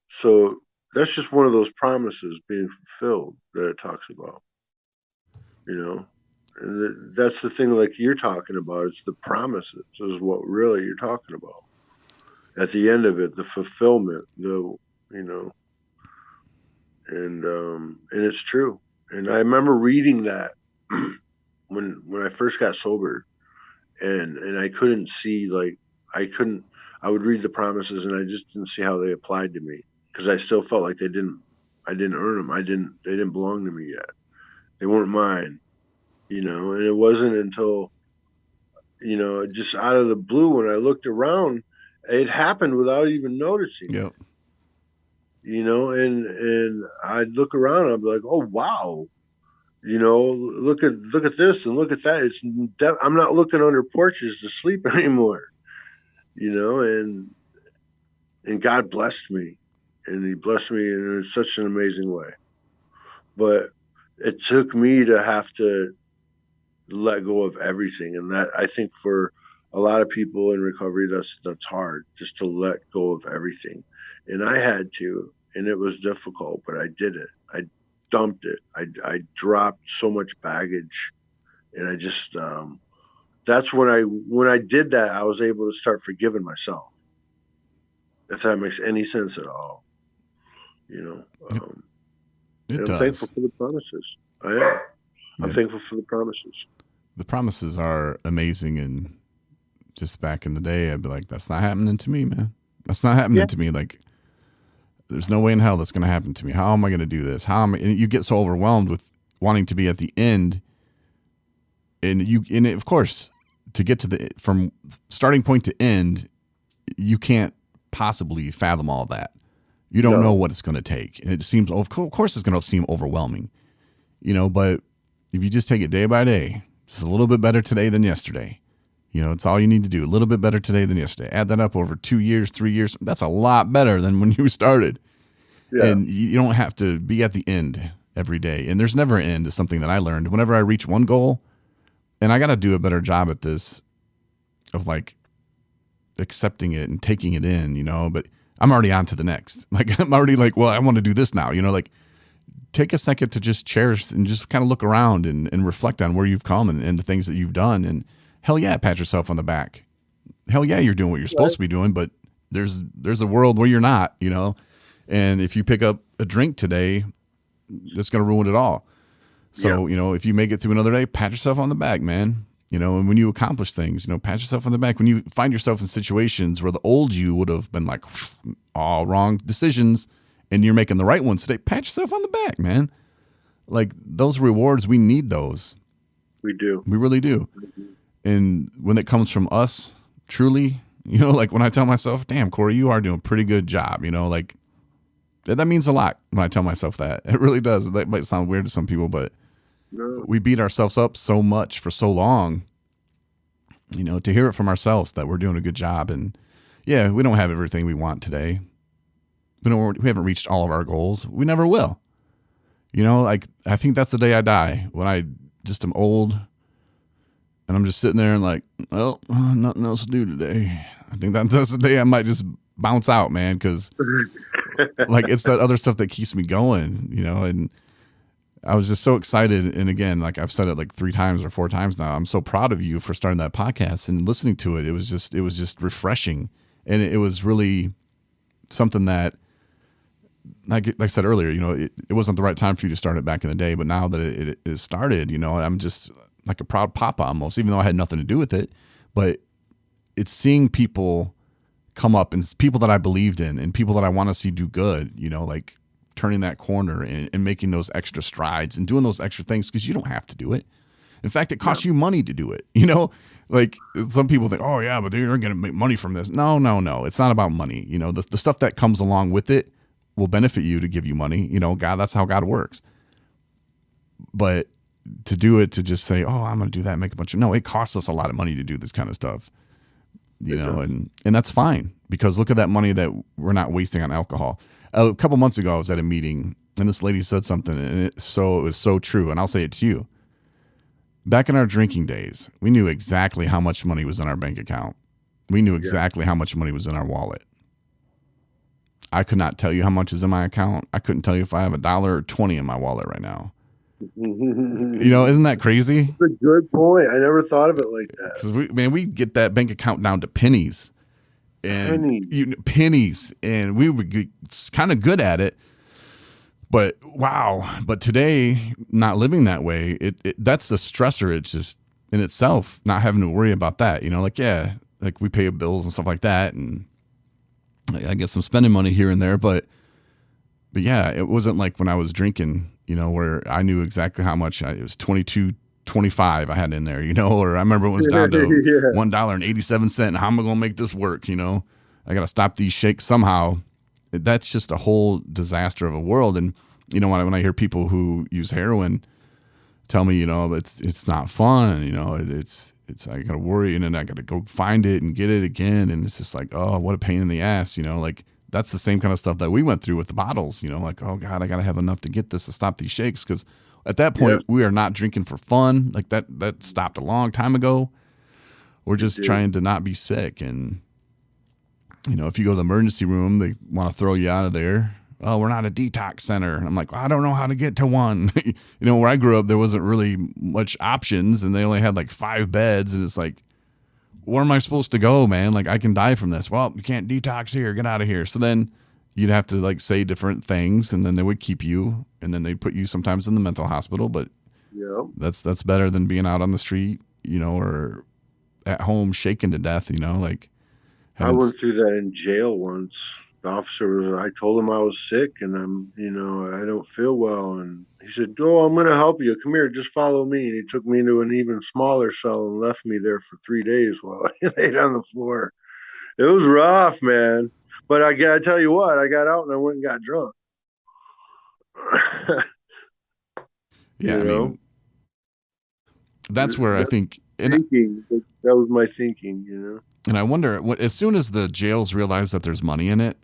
so that's just one of those promises being fulfilled that it talks about, and that's the thing like you're talking about. It's the promises is what really you're talking about. At the end of it, the fulfillment, and it's true. And I remember reading that when I first got sober, and I couldn't see, like, I would read the promises and I just didn't see how they applied to me because I still felt like I didn't earn them. They didn't belong to me yet. They weren't mine, and it wasn't until, just out of the blue when I looked around, it happened without even noticing. Yep. And I'd look around and I'd be like, oh, wow. Look at this and look at that. I'm not looking under porches to sleep anymore, and God blessed me, and he blessed me in such an amazing way. But it took me to have to let go of everything. And that, I think for a lot of people in recovery, that's hard, just to let go of everything. And I had to, and it was difficult, but I did it. I dumped it. I dropped so much baggage, and I just that's when I did that, I was able to start forgiving myself, if that makes any sense at all. It does. I'm thankful for the promises. I am. I'm thankful for the promises. The promises are amazing, and just back in the day, I'd be like, that's not happening to me, man. That's not happening to me. Like, there's no way in hell that's going to happen to me. How am I going to do this? And you get so overwhelmed with wanting to be at the end, and of course, to get to from starting point to end, you can't possibly fathom all that. You don't know what it's going to take. And it seems, of course, it's going to seem overwhelming, but if you just take it day by day, just a little bit better today than yesterday. It's all you need to do. A little bit better today than yesterday. Add that up over 2 years, 3 years. That's a lot better than when you started. Yeah. And you don't have to be at the end every day. And there's never an end is something that I learned. Whenever I reach one goal, And I got to do a better job at this of like accepting it and taking it in, but I'm already on to the next. Like, I'm already like, well, I want to do this now, like take a second to just cherish and just kind of look around and reflect on where you've come and the things that you've done. And hell yeah, pat yourself on the back. Hell yeah, you're doing what you're supposed to be doing, but there's a world where you're not, and if you pick up a drink today, that's going to ruin it all. So, if you make it through another day, pat yourself on the back, man. And when you accomplish things, pat yourself on the back. When you find yourself in situations where the old you would have been like, all wrong decisions, and you're making the right ones today, pat yourself on the back, man. Like those rewards, we need those. We do. We really do. And when it comes from us, truly, like when I tell myself, damn, Corey, you are doing a pretty good job, like that means a lot when I tell myself that. It really does. That might sound weird to some people, but we beat ourselves up so much for so long, to hear it from ourselves that we're doing a good job. And yeah, we don't have everything we want today. We haven't reached all of our goals. We never will. Like I think that's the day I die, when I just am old and I'm just sitting there and like, well, nothing else to do today. I think that's the day I might just bounce out, man, because like it's that other stuff that keeps me going, and I was just so excited. And again, like I've said it like 3 times or 4 times now, I'm so proud of you for starting that podcast and listening to it. It was just refreshing. And it was really something that, like I said earlier, it wasn't the right time for you to start it back in the day, but now that it started, I'm just like a proud papa almost, even though I had nothing to do with it. But it's seeing people come up and people that I believed in and people that I want to see do good, like turning that corner and making those extra strides and doing those extra things, because you don't have to do it. In fact, it costs you money to do it. Like some people think, oh yeah, but they're going to make money from this. No. It's not about money. The stuff that comes along with it will benefit you to give you money. God, that's how God works. But to do it, to just say, oh, I'm going to do that and make a bunch of, no, it costs us a lot of money to do this kind of stuff, and that's fine, because look at that money that we're not wasting on alcohol. A couple months ago, I was at a meeting and this lady said something, and it was so true. And I'll say it to you. Back in our drinking days, we knew exactly how much money was in our bank account. We knew exactly how much money was in our wallet. I could not tell you how much is in my account. I couldn't tell you if I have $1 or 20 in my wallet right now. Isn't that crazy? That's a good point. I never thought of it like that. Because we get that bank account down to pennies. Pennies. And we were kind of good at it. But wow. But today, not living that way, that's the stressor. It's just in itself, not having to worry about that. Like we pay bills and stuff like that. And I get some spending money here and there. But yeah, it wasn't like when I was drinking, where I knew exactly how much. It was $22.25 I had in there, or I remember when it was down to $1.87. And how am I going to make this work? I got to stop these shakes somehow. That's just a whole disaster of a world. And, when I hear people who use heroin tell me, it's not fun, it's I got to worry, and then I got to go find it and get it again. And it's just like, oh, what a pain in the ass, like that's the same kind of stuff that we went through with the bottles, like, oh God, I got to have enough to get this to stop these shakes. Cause at that point we are not drinking for fun. Like that stopped a long time ago. We're just trying to not be sick. And, if you go to the emergency room, they want to throw you out of there. Oh, we're not a detox center. And I'm like, well, I don't know how to get to one. Where I grew up, there wasn't really much options, and they only had like 5 beds. And it's like, where am I supposed to go, man? Like, I can die from this. Well, you can't detox here. Get out of here. So then you'd have to like say different things, and then they would keep you, and then they'd put you sometimes in the mental hospital. But that's better than being out on the street, or at home shaken to death, like. I went through that in jail once. The officer I told him I was sick and I don't feel well. And he said, oh, I'm going to help you. Come here, just follow me. And he took me into an even smaller cell and left me there for 3 days while I laid on the floor. It was rough, man. But I got to tell you what, I got out and I went and got drunk. Yeah, I mean, that's where I think. Thinking, that was my thinking, And I wonder, as soon as the jails realize that there's money in it,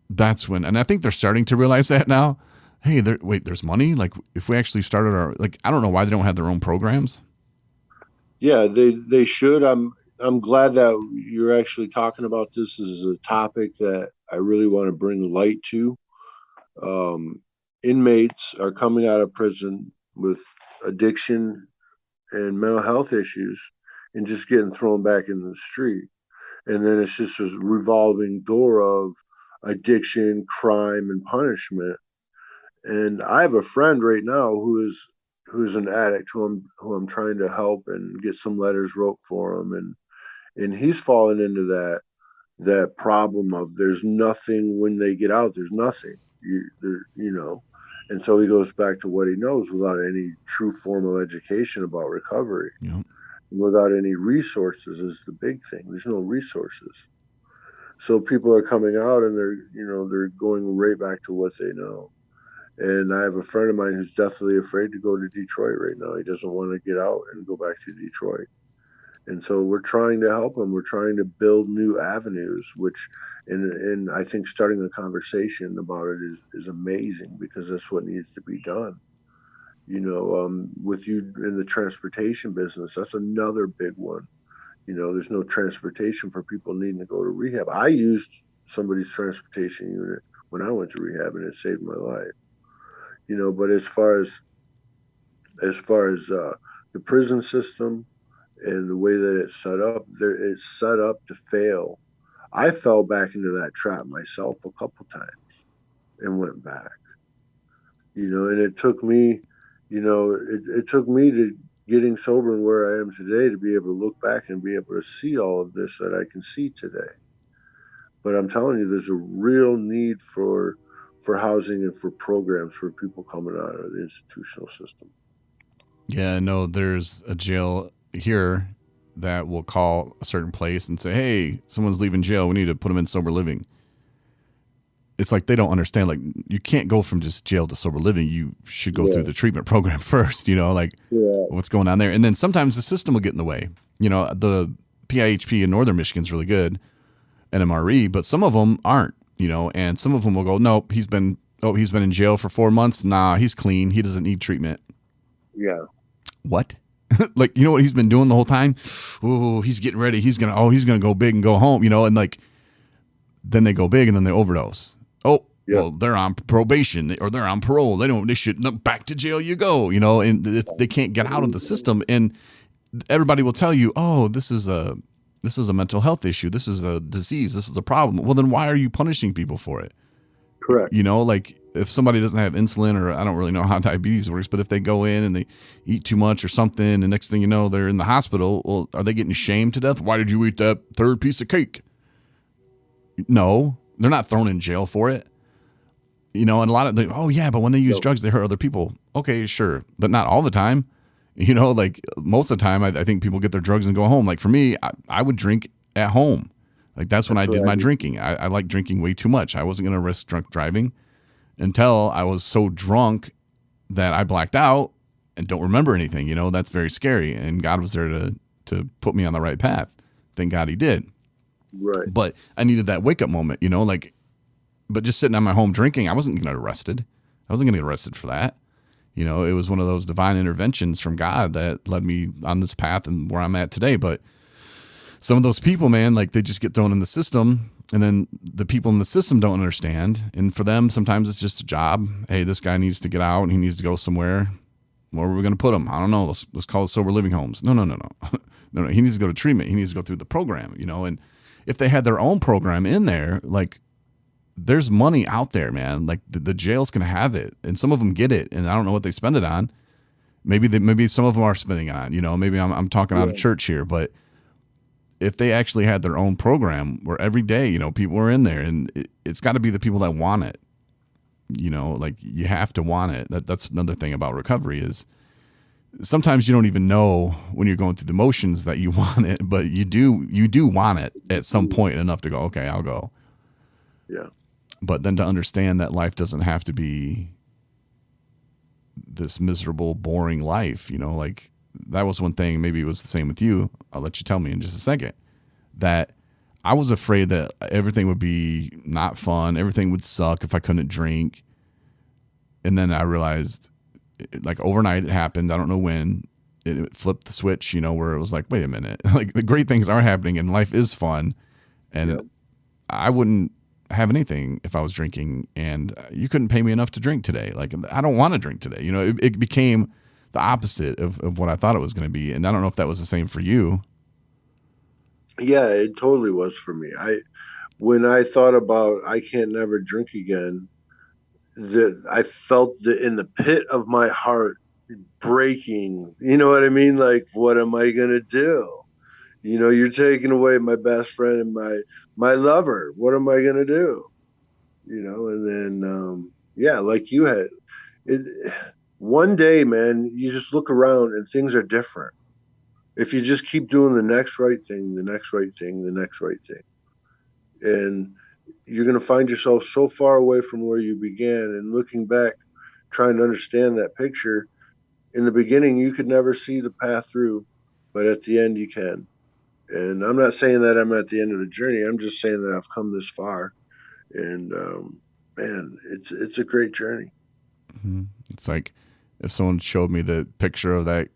that's when, and I think they're starting to realize that now. Hey, there's money? Like, if we actually started I don't know why they don't have their own programs. Yeah, they should. I'm glad that you're actually talking about this. This is a topic that I really want to bring light to. Um, Inmates are coming out of prison with addiction and mental health issues and just getting thrown back in the street. And then it's just a revolving door of addiction, crime, and punishment. And I have a friend right now who's an addict who I'm trying to help and get some letters wrote for him, and he's fallen into that problem of there's nothing when they get out. There's nothing, you know, and so he goes back to what he knows without any true formal education about recovery, Yep. without any resources is the big thing. There's no resources, so people are coming out and they're going right back to what they know. And I have a friend of mine who's deathly afraid to go to Detroit right now. He doesn't want to get out and go back to Detroit. And so we're trying to help him. We're trying to build new avenues, which, and I think starting a conversation about it is amazing because that's what needs to be done. With you in the transportation business, that's another big one. There's no transportation for people needing to go to rehab. I used somebody's transportation unit when I went to rehab, and it saved my life. But as far as the prison system and the way that it's set up to fail. I fell back into that trap myself a couple times and went back. And it took me to getting sober and where I am today to be able to look back and be able to see all of this that I can see today. But I'm telling you, there's a real need for housing and for programs for people coming out of the institutional system. Yeah, no, there's a jail here that will call a certain place and say, hey, someone's leaving jail. We need to put them in sober living. It's like they don't understand. Like, you can't go from just jail to sober living. You should go through the treatment program first, what's going on there. And then sometimes the system will get in the way. The PIHP in Northern Michigan is really good, NMRE, but some of them aren't, and some of them will go, nope, he's been in jail for 4 months. Nah, he's clean. He doesn't need treatment. Yeah. What? Like, what he's been doing the whole time? Oh, he's getting ready. He's gonna go big and go home, and like, then they go big and then they overdose. Oh, well, they're on probation or they're on parole. They shouldn't, back to jail you go, and they can't get out of the system. And everybody will tell you, oh, this is a mental health issue. This is a disease. This is a problem. Well, then why are you punishing people for it? Correct. Like if somebody doesn't have insulin, or I don't really know how diabetes works, but if they go in and they eat too much or something, and next thing you know, they're in the hospital, well, are they getting shamed to death? Why did you eat that third piece of cake? No, they're not thrown in jail for it. And a lot of but when they use drugs, they hurt other people. Okay, sure. But not all the time. Like most of the time, I think people get their drugs and go home. Like for me, I would drink at home. Like that's when I did my drinking. I like drinking way too much. I wasn't going to risk drunk driving until I was so drunk that I blacked out and don't remember anything. That's very scary. And God was there to put me on the right path. Thank God he did. Right. But I needed that wake up moment, but just sitting at my home drinking, I wasn't going to get arrested. I wasn't going to get arrested for that. It was one of those divine interventions from God that led me on this path and where I'm at today. But some of those people, man, like they just get thrown in the system, and then the people in the system don't understand. And for them, sometimes it's just a job. Hey, this guy needs to get out and he needs to go somewhere. Where are we going to put him? I don't know. Let's call it sober living homes. No. No. He needs to go to treatment. He needs to go through the program, and if they had their own program in there, like there's money out there, man. Like the jail's going to have it, and some of them get it, and I don't know what they spend it on. Maybe some of them are spending it on, maybe I'm talking out of church here, but if they actually had their own program where every day, people are in there, and it's got to be the people that want it, like you have to want it. That's another thing about recovery is sometimes you don't even know when you're going through the motions that you want it, but you do want it at some point enough to go, okay, I'll go. Yeah. But then to understand that life doesn't have to be this miserable, boring life, like that was one thing. Maybe it was the same with you. I'll let you tell me in just a second, that I was afraid that everything would be not fun. Everything would suck if I couldn't drink. And then I realized, like overnight it happened. I don't know when. it flipped the switch, you know, where it was like, wait a minute, like the great things are happening and life is fun. And I wouldn't have anything if I was drinking, and you couldn't pay me enough to drink today. Like, I don't want to drink today. You know, it became the opposite of what I thought it was going to be. And I don't know if that was the same for you. Yeah, it totally was for me. When I thought about I can't never drink again, that I felt in the pit of my heart breaking. You know what I mean? Like, what am I gonna do? You know, you're taking away my best friend and my lover. What am I gonna do? You know, and then like you had it. One day, man, you just look around and things are different. If you just keep doing the next right thing, the next right thing, the next right thing, and you're going to find yourself so far away from where you began. And looking back, trying to understand that picture, in the beginning, you could never see the path through, but at the end, you can. And I'm not saying that I'm at the end of the journey. I'm just saying that I've come this far, and man, it's a great journey. Mm-hmm. It's like if someone showed me the picture of that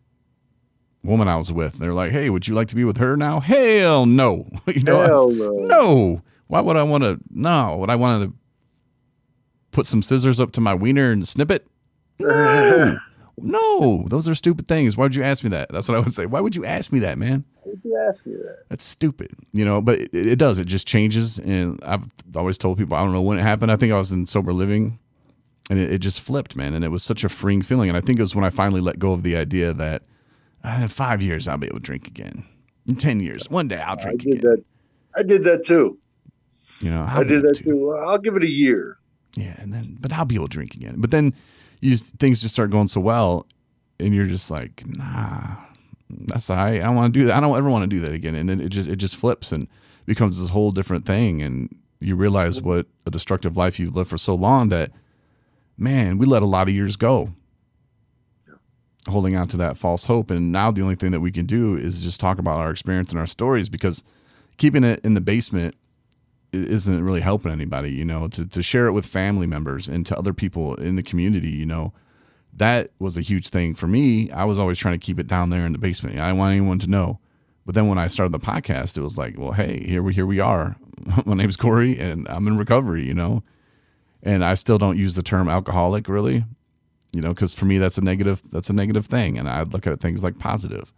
woman I was with, they're like, hey, would you like to be with her now? Hell no. You know, Hell no. No. Why would I want to? No. Would I want to put some scissors up to my wiener and snip it? No. No. Those are stupid things. Why would you ask me that? That's what I would say. Why would you ask me that, man? Why would you ask me that? That's stupid. You know, but it does. It just changes. And I've always told people, I don't know when it happened. I think I was in sober living, and it just flipped, man. And it was such a freeing feeling. And I think it was when I finally let go of the idea that in 5 years, I'll be able to drink again. In 10 years, one day I'll drink again. I did that too. You know, I did that too. I'll give it a year. Yeah, but I'll be able to drink again. But then things just start going so well, and you're just like, nah, that's all right. I don't want to do that. I don't ever want to do that again. And then it just flips and becomes this whole different thing. And you realize what a destructive life you've lived for so long that, man, we let a lot of years go. Holding on to that false hope. And now the only thing that we can do is just talk about our experience and our stories, because keeping it in the basement isn't really helping anybody, you know, to share it with family members and to other people in the community, you know, that was a huge thing for me. I was always trying to keep it down there in the basement. I didn't want anyone to know. But then when I started the podcast, it was like, well, hey, here we are. My name's Corey and I'm in recovery, you know, and I still don't use the term alcoholic really. You know, because for me, that's a negative thing. And I look at things like positive.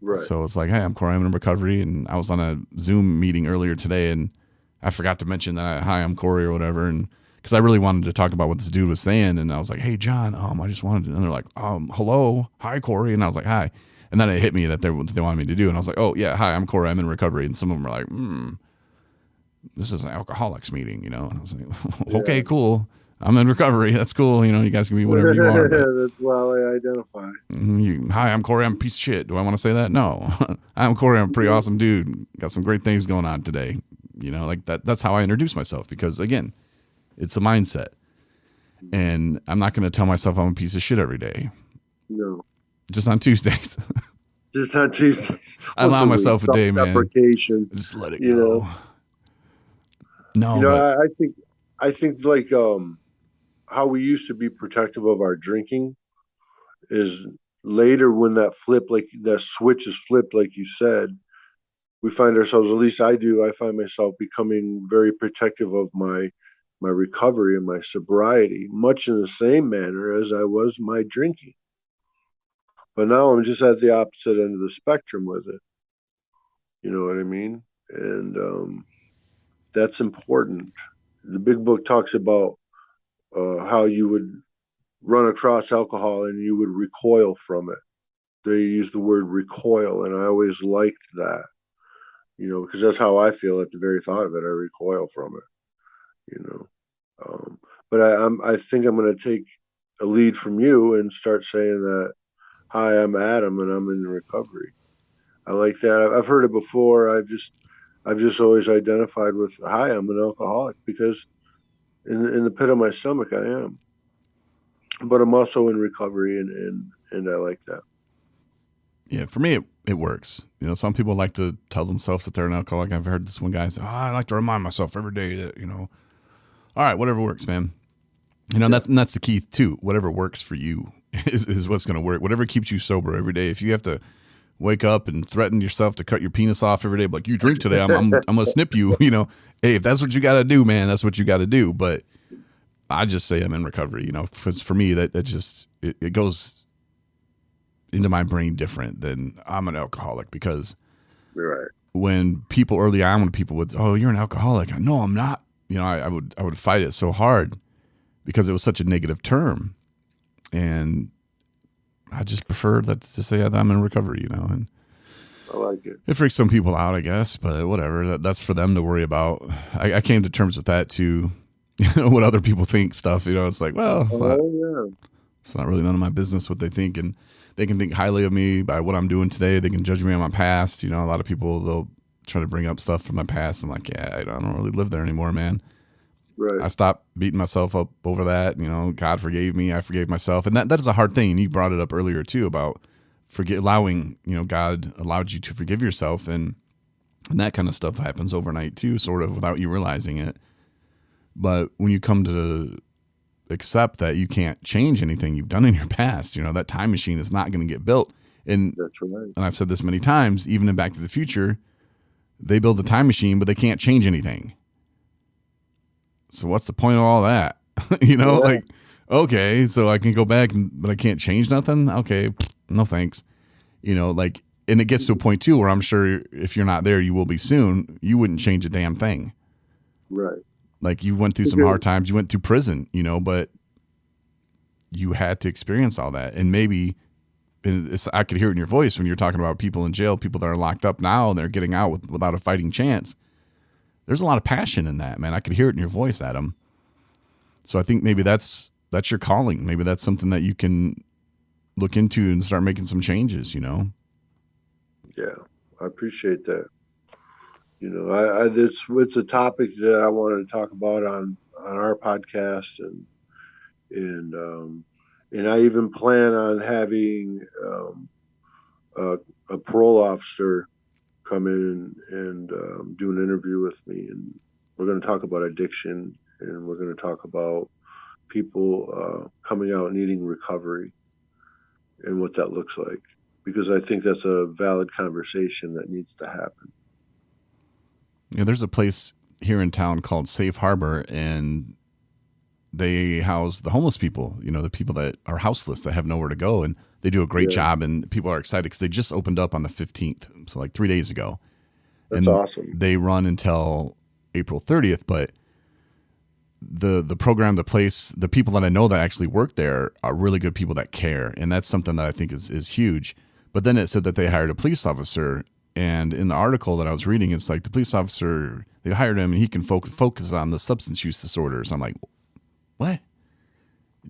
Right. So it's like, hey, I'm Corey, I'm in recovery. And I was on a Zoom meeting earlier today, and I forgot to mention that, hi, I'm Corey or whatever. And because I really wanted to talk about what this dude was saying. And I was like, hey, John, I just wanted to. And they're like, hello, hi, Corey. And I was like, hi. And then it hit me that they wanted me to do. And I was like, oh, yeah, hi, I'm Corey, I'm in recovery. And some of them were like, this is an alcoholics meeting, you know. And I was like, okay, cool. I'm in recovery. That's cool. You know, you guys can be whatever you want. That's how I identify. Hi, I'm Corey. I'm a piece of shit. Do I want to say that? No. I'm Corey. I'm a pretty awesome dude. Got some great things going on today. You know, like that's how I introduce myself, because again, it's a mindset. And I'm not going to tell myself I'm a piece of shit every day. No. Just on Tuesdays. Just on Tuesdays. I allow myself a day, man. Just let it go. Know. No. You know, I think like how we used to be protective of our drinking is later when that switch is flipped, like you said, we find ourselves, at least I do, I find myself becoming very protective of my recovery and my sobriety, much in the same manner as I was my drinking. But now I'm just at the opposite end of the spectrum with it. You know what I mean? And that's important. The big book talks about how you would run across alcohol and you would recoil from it. They use the word recoil, and I always liked that, you know, because that's how I feel at the very thought of it. I recoil from it, you know. But I think I'm going to take a lead from you and start saying that, hi, I'm Adam and I'm in recovery. I like that. I've heard it before. I've just always identified with, hi, I'm an alcoholic, because in the pit of my stomach I am. But I'm also in recovery, and I like that. Yeah, for me, it works. You know, some people like to tell themselves that they're an alcoholic. I've heard this one guy say, I like to remind myself every day that, you know, all right, whatever works, man. You know, that's the key too. Whatever works for you. is what's going to work. Whatever keeps you sober every day. If you have to wake up and threaten yourself to cut your penis off every day, like you drink today, I'm going to snip you, you know, hey, if that's what you got to do, man, that's what you got to do. But I just say I'm in recovery, you know, because for me, that just, it goes into my brain different than I'm an alcoholic, because Right. when people early on, when people would, oh, you're an alcoholic. No, I'm not. You know, I would fight it so hard because it was such a negative term. And I just prefer that to say that I'm in recovery, you know, and I like it. it freaks some people out, I guess, but whatever. That's for them to worry about. I came to terms with that too. You know, what other people think stuff, you know, it's like, well, it's not really none of my business what they think. And they can think highly of me by what I'm doing today. They can judge me on my past. You know, a lot of people, they'll try to bring up stuff from my past. I'm like, yeah, I don't really live there anymore, man. Right. I stopped beating myself up over that. You know, God forgave me. I forgave myself. And that is a hard thing. And you brought it up earlier too about allowing, you know, God allowed you to forgive yourself. And that kind of stuff happens overnight too, sort of without you realizing it. But when you come to accept that you can't change anything you've done in your past, you know, that time machine is not going to get built. And That's right. And I've said this many times, even in Back to the Future, they build a time machine, but they can't change anything. So what's the point of all that? You know, like, okay, so I can go back, but I can't change nothing? Okay, no thanks. You know, like, and it gets to a point too where I'm sure if you're not there, you will be soon. You wouldn't change a damn thing. Right. Like, you went through some hard times. You went through prison, you know, but you had to experience all that. And maybe I could hear it in your voice when you're talking about people in jail, people that are locked up now and they're getting out without a fighting chance. There's a lot of passion in that, man. I could hear it in your voice, Adam. So I think maybe that's your calling. Maybe that's something that you can look into and start making some changes, you know? Yeah, I appreciate that. You know, it's a topic that I wanted to talk about on our podcast, and I even plan on having a parole officer come in and do an interview with me, and we're going to talk about addiction, and we're going to talk about people coming out needing recovery and what that looks like, because I think that's a valid conversation that needs to happen. Yeah, there's a place here in town called Safe Harbor, and they house the homeless people, you know, the people that are houseless, that have nowhere to go. And they do a great job, and people are excited because they just opened up on the 15th. So like 3 days ago. That's and awesome. They run until April 30th, but the program, the place, the people that I know that actually work there are really good people that care. And that's something that I think is huge. But then it said that they hired a police officer. And in the article that I was reading, it's like the police officer, they hired him and he can focus on the substance use disorders. I'm like, what?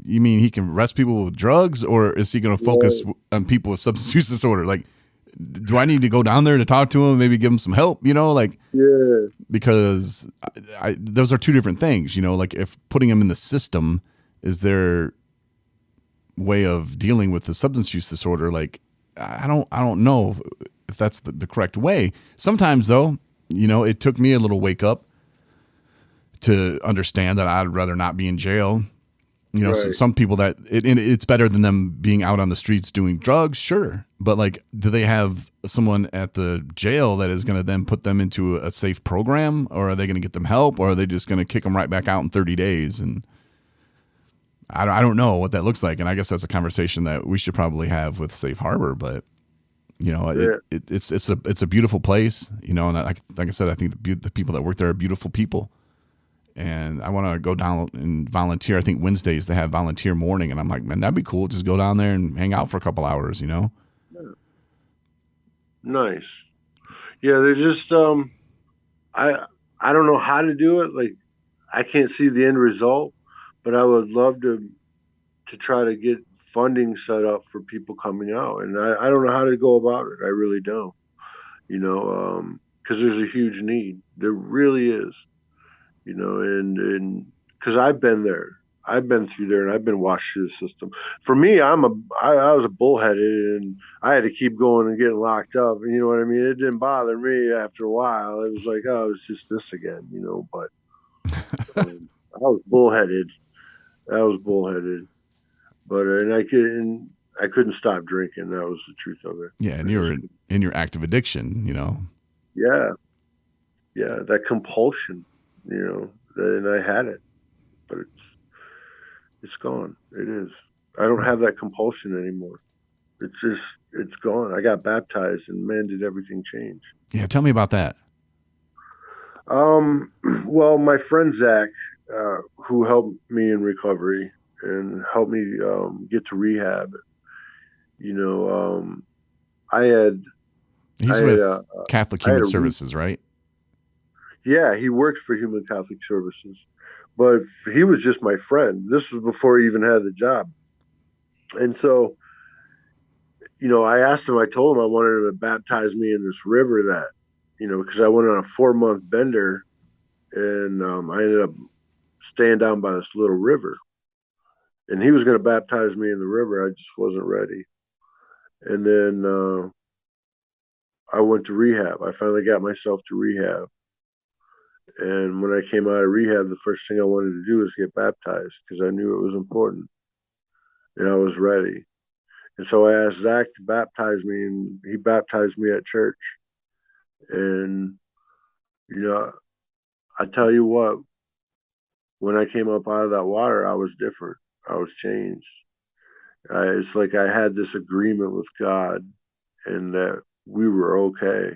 You mean he can arrest people with drugs, or is he going to focus on people with substance use disorder? Like, do I need to go down there to talk to him, maybe give him some help, you know, like, because those are two different things, you know, like if putting him in the system is their way of dealing with the substance use disorder. Like, I don't know if that's the correct way. Sometimes though, you know, it took me a little wake up to understand that I'd rather not be in jail. You know, so some people that it's better than them being out on the streets doing drugs, sure. But like, do they have someone at the jail that is going to then put them into a safe program, or are they going to get them help, or are they just going to kick them right back out in 30 days? And I don't know what that looks like. And I guess that's a conversation that we should probably have with Safe Harbor. But you know, it's a beautiful place. You know, and like I said, I think the people that work there are beautiful people. And I want to go down and volunteer. I think Wednesdays they have volunteer morning, and I'm like, man, that'd be cool. Just go down there and hang out for a couple hours, you know? Nice. Yeah, they're just I don't know how to do it. Like, I can't see the end result, but I would love to try to get funding set up for people coming out. And I don't know how to go about it. I really don't. You know, because there's a huge need. There really is. You know, and because I've been there, I've been through there, and I've been washed through the system. For me, I was a bullheaded, and I had to keep going and getting locked up. And you know what I mean? It didn't bother me after a while. It was like, oh, it's just this again, you know. But I was bullheaded. But I couldn't stop drinking. That was the truth of it. Yeah, and you were in your active addiction, Yeah, that compulsion, and I had it, but it's gone. It is. I don't have that compulsion anymore. It's gone. I got baptized, and man, did everything change. Yeah, tell me about that. Well, my friend Zach, who helped me in recovery and helped me get to rehab, He's with Catholic Human Services, right? Yeah, he works for Human Catholic Services, but he was just my friend. This was before he even had the job. And so, I asked him, I told him I wanted him to baptize me in this river that, because I went on a 4-month bender, and I ended up staying down by this little river. And he was going to baptize me in the river. I just wasn't ready. And then I went to rehab. I finally got myself to rehab. And when I came out of rehab, the first thing I wanted to do was get baptized because I knew it was important. And I was ready. And so I asked Zach to baptize me, and he baptized me at church. And, I tell you what, when I came up out of that water, I was different. I was changed. It's like I had this agreement with God, and that we were okay,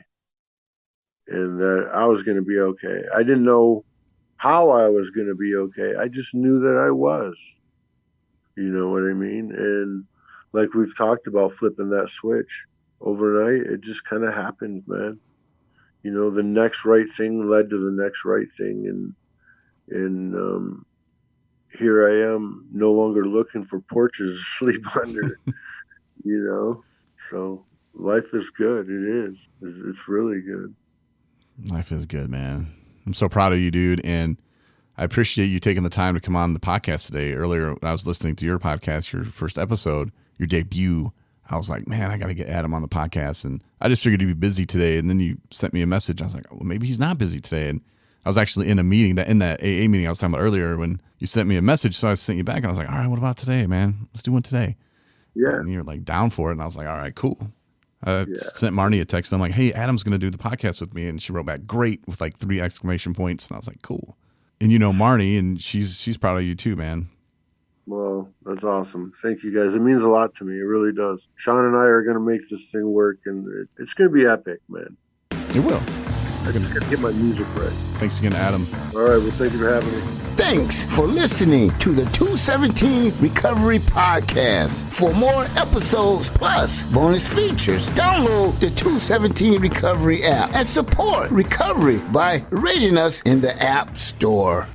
and that I was going to be okay. I didn't know how I was going to be okay. I just knew that I was. You know what I mean? And like we've talked about, flipping that switch overnight, it just kind of happened, man. The next right thing led to the next right thing, and here I am, no longer looking for porches to sleep under. So life is good. It is. It's really good. Life is good, man. I'm so proud of you, dude, and I appreciate you taking the time to come on the podcast today. Earlier, when I was listening to your podcast, your first episode, your debut, I was like, man, I got to get Adam on the podcast. And I just figured he'd be busy today. And then you sent me a message. I was like, well, maybe he's not busy today. And I was actually in a meeting, in that AA meeting I was talking about earlier, when you sent me a message. So I sent you back, and I was like, all right, what about today, man? Let's do one today. Yeah. And you're like down for it. And I was like, all right, cool. I sent Marnie a text. I'm like, hey, Adam's going to do the podcast with me. And she wrote back, great, with like 3 exclamation points. And I was like, cool. And Marnie, and she's proud of you too, man. Well, that's awesome. Thank you, guys. It means a lot to me. It really does. Sean and I are going to make this thing work, and it's going to be epic, man. It will. I just got to get my music right. Thanks again, Adam. All right. Well, thank you for having me. Thanks for listening to the 217 Recovery Podcast. For more episodes plus bonus features, download the 217 Recovery app and support recovery by rating us in the App Store.